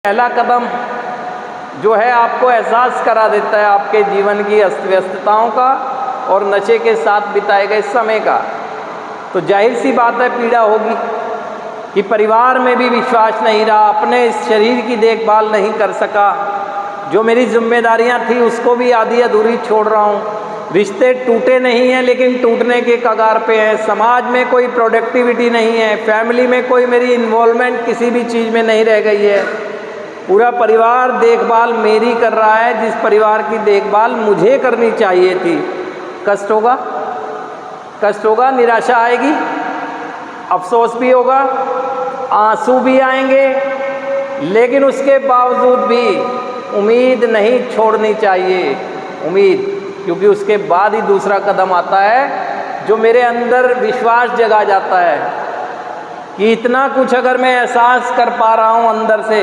पहला कदम जो है आपको एहसास करा देता है आपके जीवन की अस्त व्यस्तताओं का और नशे के साथ बिताए गए समय का। तो जाहिर सी बात है पीड़ा होगी कि परिवार में भी विश्वास नहीं रहा, अपने इस शरीर की देखभाल नहीं कर सका, जो मेरी जिम्मेदारियां थी उसको भी आधी अधूरी छोड़ रहा हूँ। रिश्ते टूटे नहीं हैं लेकिन टूटने के कगार पे हैं। समाज में कोई प्रोडक्टिविटी नहीं है, फैमिली में कोई मेरी इन्वॉल्वमेंट किसी भी चीज़ में नहीं रह गई है। पूरा परिवार देखभाल मेरी कर रहा है जिस परिवार की देखभाल मुझे करनी चाहिए थी। कष्ट होगा, कष्ट होगा, निराशा आएगी, अफसोस भी होगा, आंसू भी आएंगे, लेकिन उसके बावजूद भी उम्मीद नहीं छोड़नी चाहिए। उम्मीद, क्योंकि उसके बाद ही दूसरा कदम आता है जो मेरे अंदर विश्वास जगा जाता है कि इतना कुछ अगर मैं एहसास कर पा रहा हूँ अंदर से,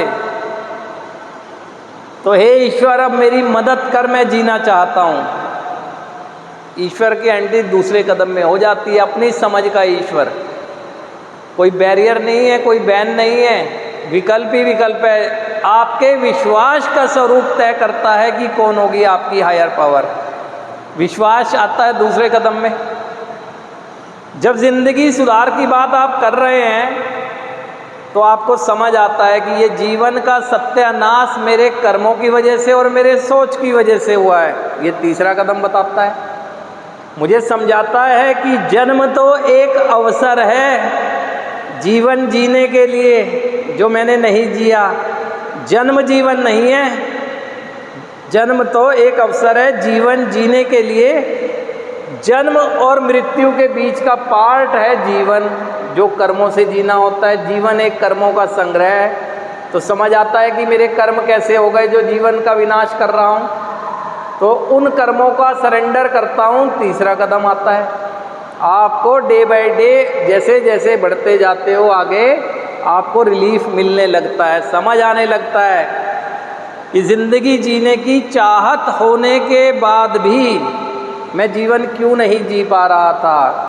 तो हे ईश्वर अब मेरी मदद कर, मैं जीना चाहता हूँ। ईश्वर की एंट्री दूसरे कदम में हो जाती है, अपनी समझ का ईश्वर। कोई बैरियर नहीं है, कोई बैन नहीं है, विकल्प ही विकल्प है। आपके विश्वास का स्वरूप तय करता है कि कौन होगी आपकी हायर पावर। विश्वास आता है दूसरे कदम में। जब जिंदगी सुधार की बात आप कर रहे हैं तो आपको समझ आता है कि ये जीवन का सत्यानाश मेरे कर्मों की वजह से और मेरे सोच की वजह से हुआ है। ये तीसरा कदम बताता है, मुझे समझाता है कि जन्म तो एक अवसर है जीवन जीने के लिए जो मैंने नहीं जिया। जन्म जीवन नहीं है, जन्म तो एक अवसर है जीवन जीने के लिए। जन्म और मृत्यु के बीच का पार्ट है जीवन, जो कर्मों से जीना होता है। जीवन एक कर्मों का संग्रह है। तो समझ आता है कि मेरे कर्म कैसे हो गए जो जीवन का विनाश कर रहा हूँ, तो उन कर्मों का सरेंडर करता हूँ। तीसरा कदम आता है। आपको डे बाय डे जैसे जैसे बढ़ते जाते हो आगे, आपको रिलीफ मिलने लगता है, समझ आने लगता है कि ज़िंदगी जीने की चाहत होने के बाद भी मैं जीवन क्यों नहीं जी पा रहा था।